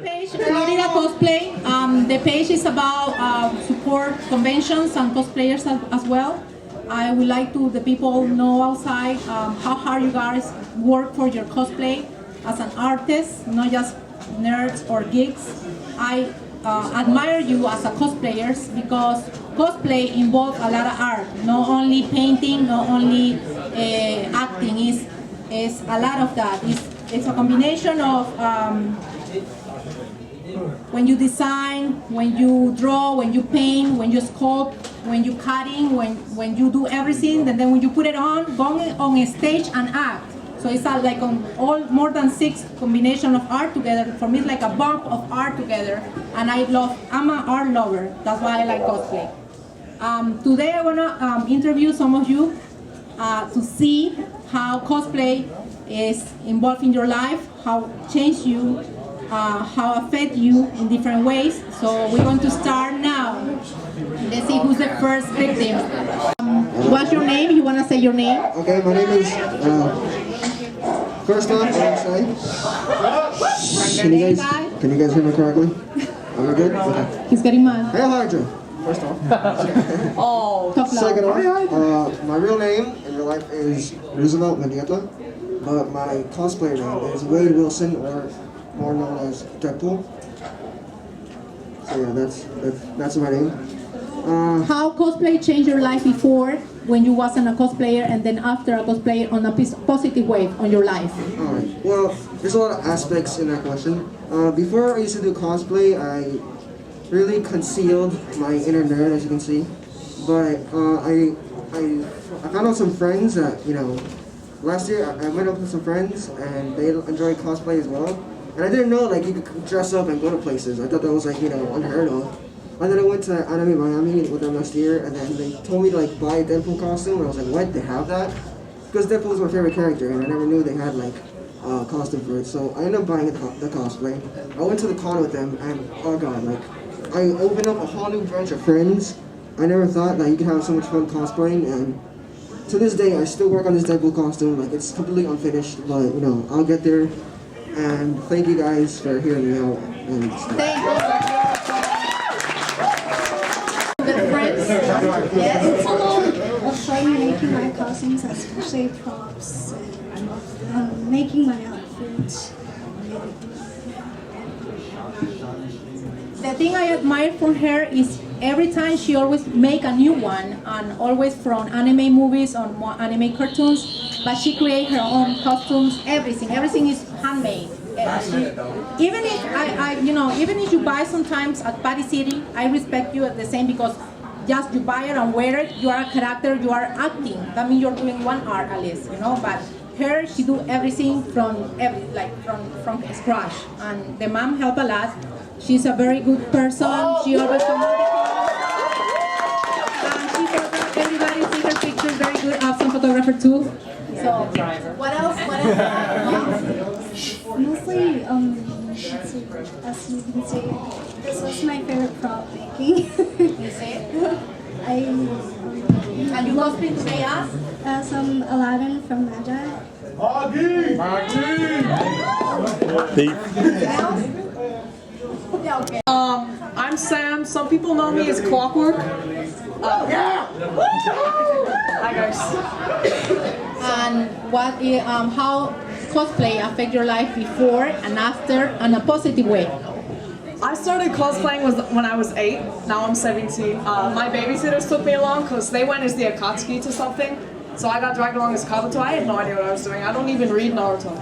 Page Florida Cosplay. The page is about support conventions and cosplayers as well. I would like to the people know outside how hard you guys work for your cosplay as an artist, not just nerds or geeks. I admire you as a cosplayers because cosplay involves a lot of art, not only painting, not only acting. It's a lot of that. It's a combination of when you design, when you draw, when you paint, when you sculpt, when you cutting, when you do everything, and then when you put it on, going on a stage and act. So it's like all more than 6 combination of art together. For me, it's like a bump of art together, and I'm an art lover. That's why I like cosplay. Today I wanna interview some of you to see how cosplay is involved in your life, how it changed you, how affect you in different ways. So we're going to start now. Let's see who's the first victim. What's your name? You want to say your name? Okay, my name is, first off, I'm Can you guys hear me correctly? Am I good? Okay. He's getting mad. Hey, Hydra. First off. Oh, second off, my real name in real life is Roosevelt Mendieta, but my cosplay name is Wade Wilson, or more known as Deadpool. So yeah, that's my name. How cosplay changed your life before, when you wasn't a cosplayer, and then after a cosplayer on a positive way on your life? Alright, well, there's a lot of aspects in that question. Before I used to do cosplay, I really concealed my inner nerd, as you can see. But I found out some friends that, you know, last year I went up with some friends and they enjoy cosplay as well. And I didn't know like you could dress up and go to places. I thought that was like, you know, unheard of. And then I went to Anime Miami with them last year, and then they told me to like buy a Deadpool costume, and I was like, what? They have that? Because Deadpool is my favorite character, and I never knew they had like a costume for it. So I ended up buying the cosplay. I went to the con with them, and oh god, like I opened up a whole new bunch of friends. I never thought that you could have so much fun cosplaying, and to this day I still work on this Deadpool costume. Like it's completely unfinished, but you know I'll get there. And thank you guys for hearing me out. And thank you. Yes, it's a lot of fun making my costumes, especially props, and making my outfits. The thing I admire from her is every time she always make a new one, and always from anime movies or anime cartoons, but she create her own costumes, everything is handmade. Even if even if you buy sometimes at Party City, I respect you at the same, because just you buy it and wear it, you are a character, you are acting. That means you're doing one art at least, you know. But her, she do everything from scratch, and the mom help a lot. She's a very good person. She always communicates. And she photographs everybody, see her pictures, very good. Awesome photographer too. So, what else? Mostly, as you can see, this was my favorite prop making. You see it? And you cosplay today as Aladdin from Magi. Yeah, okay. I'm Sam. Some people know me as Clockwork. Hi guys. And how cosplay affect your life before and after in a positive way? I started cosplaying when I was 8. Now I'm 17. My babysitters took me along because they went as the Akatsuki to something. So I got dragged along as Kabuto. I had no idea what I was doing. I don't even read Naruto.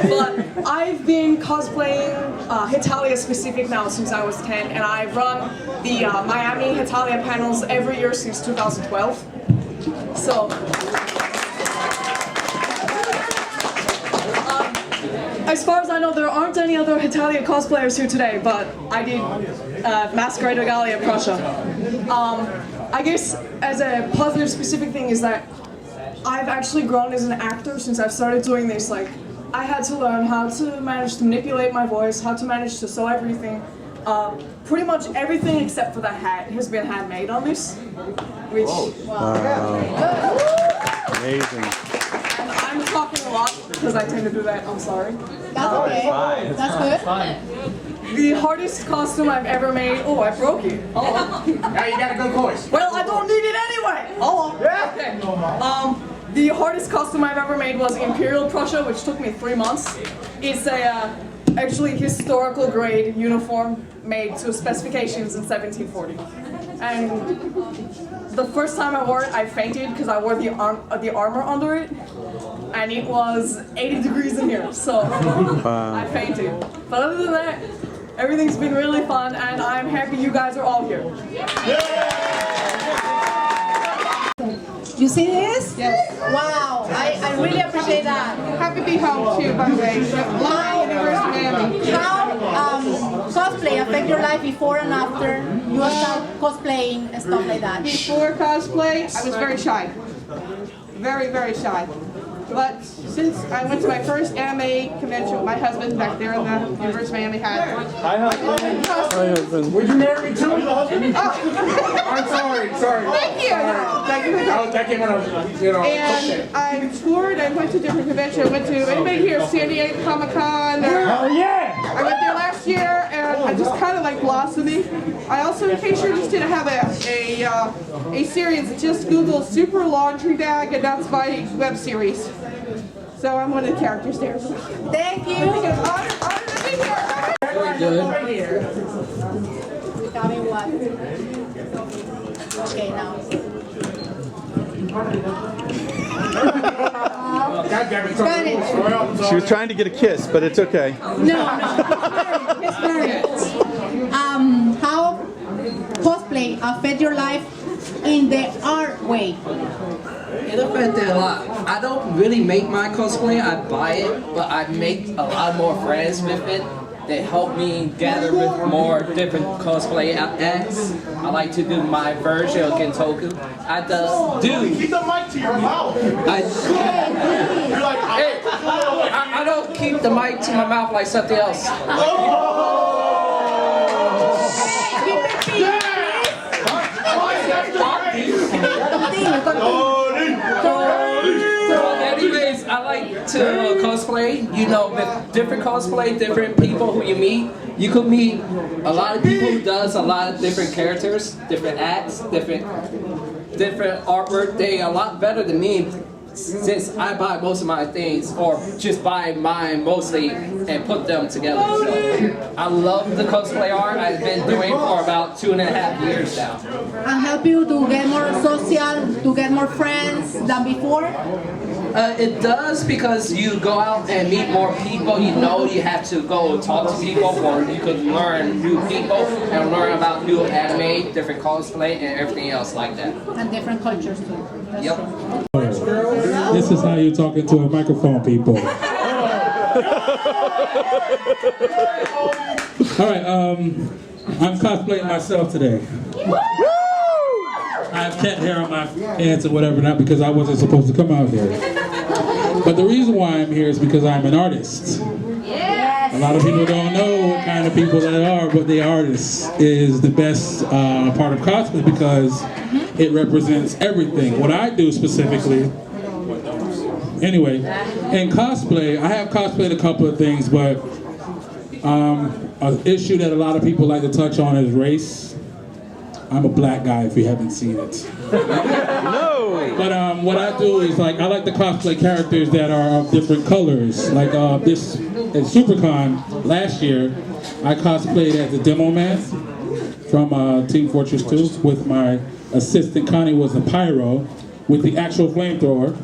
But I've been cosplaying Hitalia specific now since I was 10, and I've run the Miami Hitalia panels every year since 2012. So, as far as I know, there aren't any other Hitalia cosplayers here today, but I did Masquerade Regalia Prussia. I guess as a positive specific thing is that I've actually grown as an actor since I've started doing this like I had to learn how to manage to manipulate my voice, how to manage to sew everything. Pretty much everything except for the hat has been handmade on this, which Amazing. and I'm talking a lot because I tend to do that. I'm sorry. That's okay. That's good. The hardest costume I've ever made. Oh, I broke it. Oh. Now you got a good voice. Well, I don't need it anyway. Oh. Okay. The hardest costume I've ever made was Imperial Prussia, which took me 3 months. It's a actually historical grade uniform made to specifications in 1740. And the first time I wore it, I fainted because I wore the armor under it, and it was 80 degrees in here, so I fainted. But other than that, everything's been really fun, and I'm happy you guys are all here. You see this? Yes. Wow, I really appreciate that. Happy to be home too, by the way. Live University of Miami. How cosplay affect your life before and after you start cosplaying and stuff like that? Before cosplay, I was very shy. Very, very shy. But since I went to my first anime convention with my husband back there in the University of Miami hat. Hi, husband. Would you marry me too? I'm sorry. Thank you. Thank you. That came when I was, you know. And I toured, I went to different conventions. I went to, anybody here, San Diego Comic-Con? Oh yeah! I went there last year and I just kind of like blossoming. I also, in case you're interested, I have a series. Just Google Super Laundry Bag and that's my web series. So I'm one of the characters there as well. Thank you. Honored to be here. Tell me what. Okay, now. She was trying to get a kiss, but it's okay. No. It's very. How cosplay affect your life in the art way? It affected a lot. I don't really make my cosplay, I buy it, but I make a lot more friends with it. They help me gather with more different cosplay acts. I like to do my version of Gentoku. I Keep the mic to your mouth. I don't keep the mic to my mouth like something else. Anyways, I like to cosplay, you know, with different cosplay, different people who you meet. You could meet a lot of people who does a lot of different characters, different acts, different artwork. They are a lot better than me since I buy most of my things, or just buy mine mostly and put them together. So I love the cosplay art. I've been doing it for about 2.5 years now. And help you to get more social, to get more friends than before? It does, because you go out and meet more people. You know you have to go and talk to people, or you could learn new people and learn about new anime, different cosplay, and everything else like that. And different cultures too. That's Yep. true. This is how you talk into a microphone, people. All right, I'm cosplaying myself today. I have cat hair on my pants or whatever, not because I wasn't supposed to come out here. But the reason why I'm here is because I'm an artist. A lot of people don't know what kind of people they are, but the artist is the best part of cosplay because it represents everything. What I do specifically, anyway, in cosplay, I have cosplayed a couple of things, but an issue that a lot of people like to touch on is race. I'm a black guy if you haven't seen it. No! But what I do is I like to cosplay characters that are of different colors. Like this at SuperCon last year, I cosplayed as a demo man from Team Fortress 2 with my assistant Connie was a pyro with the actual flamethrower.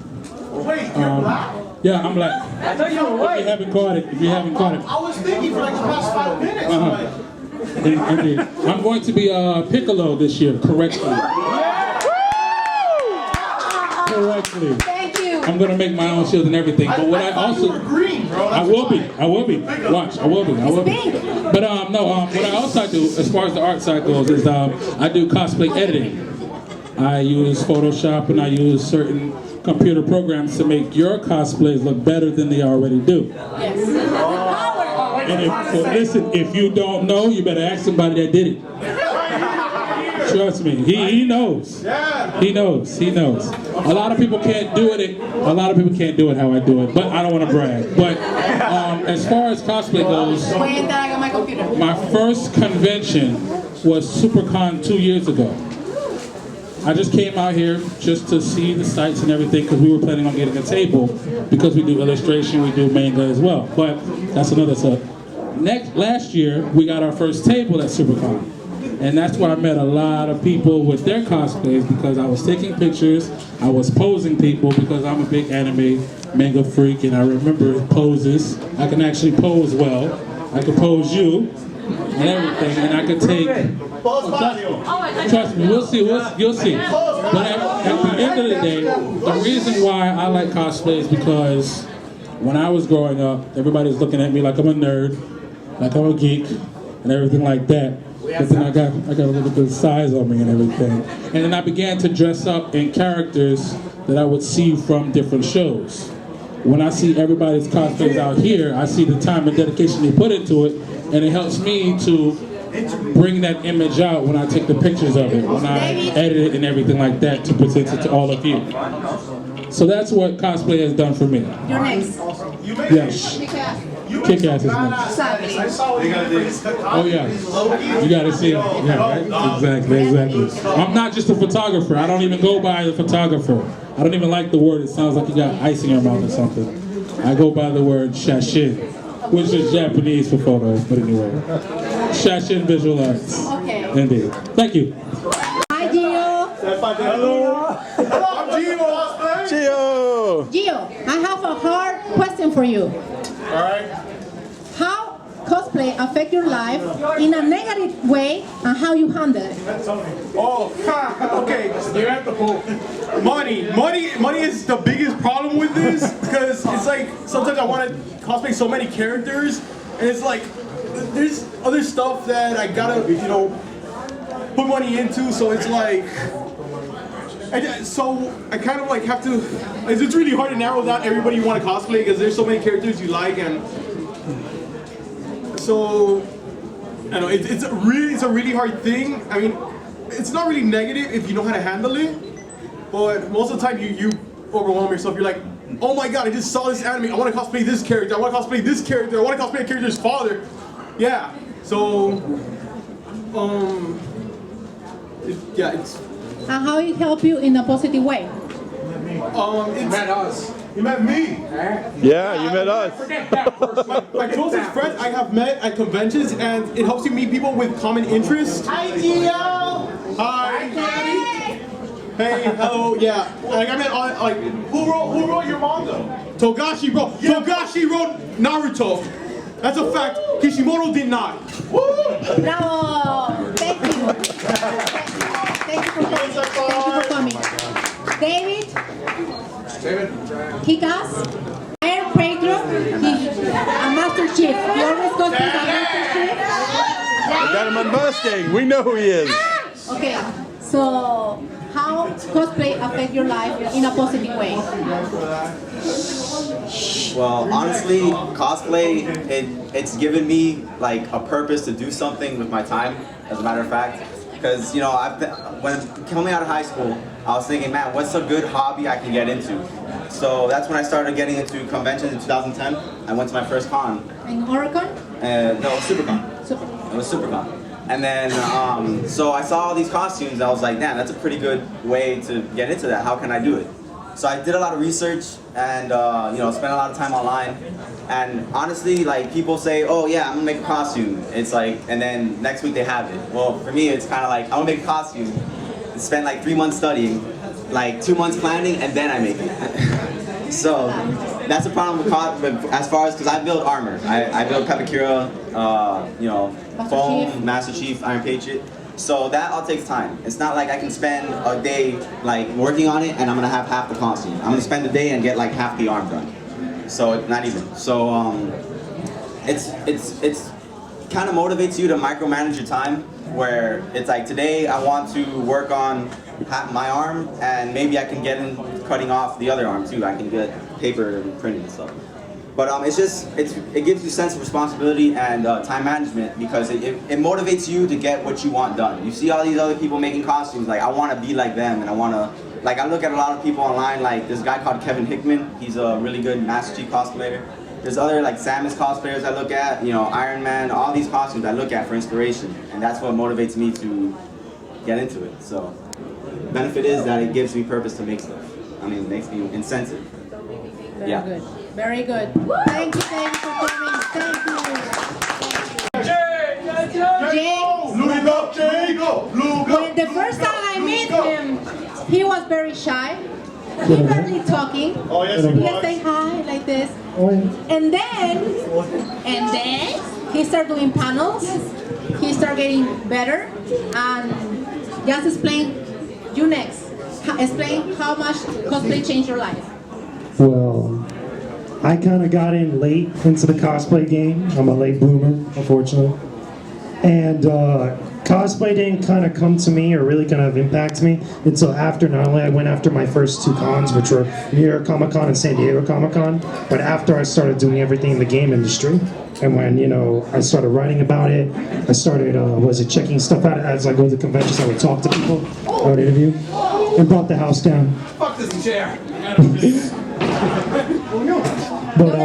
Wait, you're black? Yeah, I'm black. I thought you were white. If you haven't caught it, I was thinking for like the past 5 minutes. Indeed. I'm going to be Piccolo this year, correctly. Correctly. Thank you. I'm going to make my own shield and everything. But what I also... green, bro. I will be. Watch, I will be. But what I also do, as far as the art side goes, is I do cosplay editing. I use Photoshop and I use certain computer programs to make your cosplays look better than they already do. And listen, if you don't know, you better ask somebody that did it. Trust me, he knows. He knows. A lot of people can't do it. A lot of people can't do it how I do it. But I don't want to brag. But as far as cosplay goes, my first convention was SuperCon 2 years ago. I just came out here just to see the sights and everything because we were planning on getting a table because we do illustration, we do manga as well. But that's another stuff. Last year, we got our first table at SuperCon. And that's where I met a lot of people with their cosplays because I was taking pictures, I was posing people because I'm a big anime manga freak and I remember poses. I can actually pose well. I can pose you and everything, and I could take... Trust me, we'll see, you'll see. But at the end of the day, the reason why I like cosplay is because when I was growing up, everybody's looking at me like I'm a nerd, like I'm a geek, and everything like that. But then I got a little bit of size on me and everything. And then I began to dress up in characters that I would see from different shows. When I see everybody's cosplays out here, I see the time and dedication they put into it, and it helps me to bring that image out when I take the pictures of it, when I edit it and everything like that to present it to all of you. So that's what cosplay has done for me. You're next. Yes. Kick-Ass is next. Oh yeah, you gotta see him. Yeah, right? Exactly. I'm not just a photographer. I don't even go by the photographer. I don't even like the word. It sounds like you got ice in your mouth or something. I go by the word shashin, which is Japanese for photos, but anyway. Shashin Visual Arts. Okay. Indeed. Thank you. Hi, Gio. Hello. I'm Gio. Gio, I have a hard question for you. All right. How cosplay affect your life in a negative way and how you handle it? Oh, okay. You have to pull. Money is the biggest problem with this because it's like sometimes I want to cosplay so many characters and it's like there's other stuff that I gotta put money into, so it's like so I kind of like have to. It's really hard to narrow down everybody you want to cosplay because there's so many characters you like, and so I know it's a really hard thing. I mean, it's not really negative if you know how to handle it, but most of the time you overwhelm yourself. You're like, oh my god, I just saw this anime. I want to cosplay this character. I want to cosplay this character. I want to cosplay a character's father. Yeah. So it's. And how it help you in a positive way? You met us. You met me. Yeah, you met us. My closest friends I have met at conventions, and it helps you meet people with common interests. Hi, Gio. Hi. Hey, hello. Yeah. Like I met who wrote your manga? Togashi wrote. Yeah. Togashi wrote Naruto. That's a fact. Kishimoto did not. Woo! Bravo! Thank you. Thank you for coming. David? Kick-Ass? Air Pedro? He's a Master Chief. He always goes to the Master Chief. I got him on Mustang. We know who he is. Okay, so how cosplay affect your life in a positive way? Well, honestly, cosplay, it's given me like a purpose to do something with my time, as a matter of fact. Because, when coming out of high school, I was thinking, man, what's a good hobby I can get into? So that's when I started getting into conventions in 2010. I went to my first con. In Hurricon? No, SuperCon. It was SuperCon. And then, so I saw all these costumes, I was like, damn, that's a pretty good way to get into that. How can I do it? So I did a lot of research and, spent a lot of time online. And honestly, like, people say, oh yeah, I'm gonna make a costume. It's like, and then next week they have it. Well, for me, it's kind of like, I'm gonna make a costume, spend like 3 months studying, like 2 months planning, and then I make it. So that's a problem with as far as, because I build armor. I build Pepakura, Foam, Master Chief, Iron Patriot. So that all takes time. It's not like I can spend a day like working on it and I'm gonna have half the costume. I'm gonna spend a day and get like half the arm done. So not even. So it's kind of motivates you to micromanage your time. Where it's like today I want to work on my arm and maybe I can get in cutting off the other arm too. I can get paper and printing and stuff. But it gives you a sense of responsibility and time management because it motivates you to get what you want done. You see all these other people making costumes, like I want to be like them, and I want to, like I look at a lot of people online, like this guy called Kevin Hickman. He's a really good Master Chief cosplayer. There's other like Samus cosplayers I look at, you know, Iron Man, all these costumes I look at for inspiration, and that's what motivates me to get into it. So, the benefit is that it gives me purpose to make stuff. I mean, it makes me incentive. Very good. Very good. Thank you for coming. Thank you. Jay. When the first time I met him, he was very shy. He barely talking. Oh, yes, he would say hi like this. And then he started doing panels. He started getting better. And just explain, you next. Explain how much cosplay changed your life. Well, I kind of got in late into the cosplay game. I'm a late bloomer, unfortunately. And cosplay didn't kind of come to me or really kind of impact me until after, not only I went after my first 2 cons, which were New York Comic Con and San Diego Comic Con, but after I started doing everything in the game industry. And when, you know, I started writing about it, I started, checking stuff out as I go to conventions, I would talk to people, I would interview, and brought the house down. Fuck this chair. But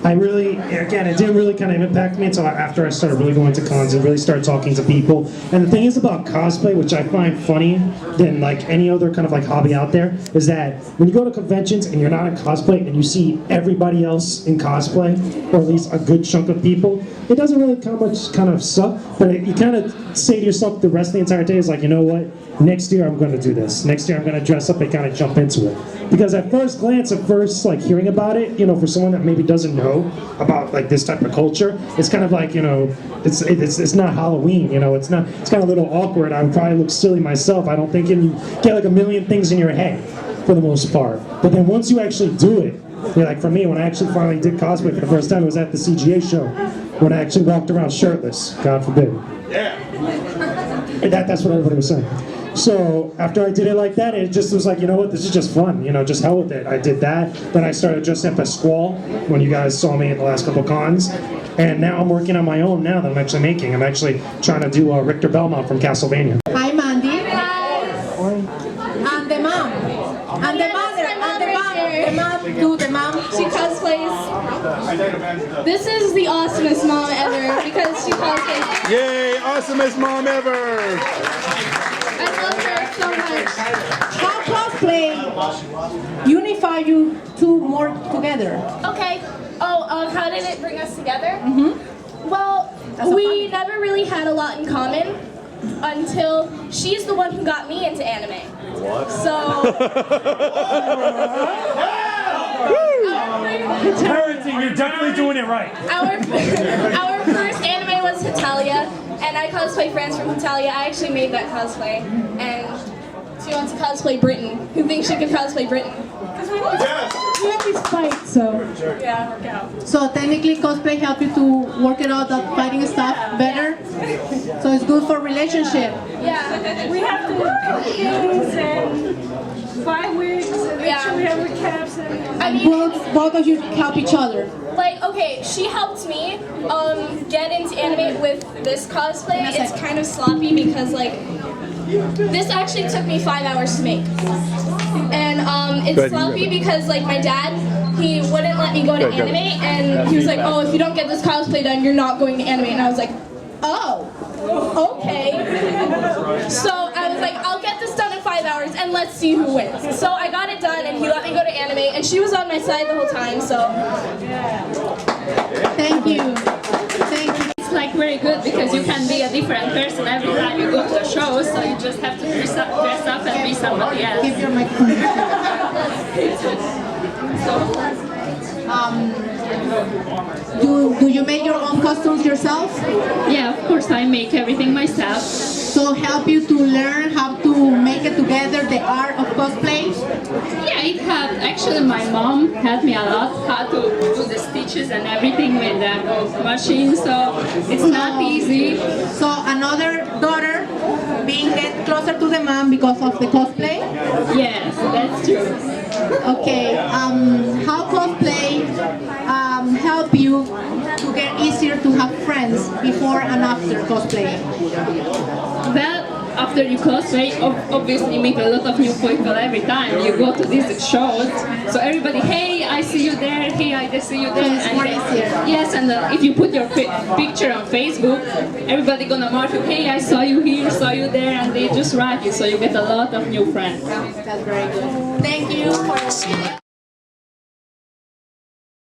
I really, again, it didn't really kind of impact me until after I started really going to cons and really started talking to people. And the thing is about cosplay, which I find funny than like any other kind of like hobby out there, is that when you go to conventions and you're not in cosplay and you see everybody else in cosplay, or at least a good chunk of people, it doesn't really kind of suck, but you kind of say to yourself the rest of the entire day is like, you know what, next year I'm going to do this. Next year I'm going to dress up and kind of jump into it. Because at first glance, like hearing about it, you know, for someone that maybe doesn't know about like this type of culture, it's kind of like, you know, it's not Halloween, you know, it's kind of a little awkward. I would probably look silly myself. I don't think you get like a million things in your head for the most part. But then once you actually do it, you know, like for me, when I actually finally did cosplay for the first time, it was at the CGA show, when I actually walked around shirtless, God forbid. Yeah. That's what everybody was saying. So after I did it like that, it just was like, you know what, this is just fun, you know, just hell with it. I did that, then I started dressing up as Squall when you guys saw me at the last couple cons, and now I'm working on my own now that I'm actually making. I'm actually trying to do Richter Belmont from Castlevania. Hi, Mandy. Hi. And the mom. And the mother. And the mom. She cosplays. This is the awesomest mom ever because she cosplays. Yay, awesomest mom ever! I love her so much. How cosplay unify you two more together? Okay. How did it bring us together? Mm-hmm. Well, we never really had a lot in common until she's the one who got me into anime. What? So. Parenting, you're definitely doing it right. Our first anime was Hitalia, and I cosplay friends from Hitalia. I actually made that cosplay, and she wants to cosplay Britain. Who thinks she can cosplay Britain? You have this fight, so. Yeah, work out. So technically cosplay help you to work it out, that fighting stuff better? So it's good for relationship. Yeah. We have to do things and buy wigs and make sure we have our caps and... I mean, both of you help each other. Like, okay, she helped me get into anime with this cosplay. It's kind of sloppy because, like, this actually took me 5 hours to make. And it's sloppy because, like, my dad, he wouldn't let me go to anime, and he was like, oh, if you don't get this cosplay done, you're not going to anime. And I was like, oh, okay. So I was like, I'll get this done in 5 hours, and let's see who wins. So I got it done, and he let me go to anime, and she was on my side the whole time, so. Thank you. Thank you. It's like very good because you can be a different person every time you go to a show, so you just have to dress up and be somebody else. Keep your microphone. Do you make your own costumes yourself? Yeah, of course I make everything myself. So help you to learn how to make it together, the art of cosplay? Yeah, it had, actually my mom helped me a lot how to do the stitches and everything with the machine, so it's not easy. So another daughter being get closer to the man because of the cosplay? Yes, that's true. Okay, how cosplay help you to get easier to have friends before and after cosplaying? Well, after you cosplay, obviously you meet a lot of new people every time. You go to these shows, so everybody, hey, I see you there, hey, I see you there. It's more easier. Yes, and if you put your picture on Facebook, everybody gonna mark you, hey, I saw you here, saw you there, and they just write you, so you get a lot of new friends. That's very good. Thank you for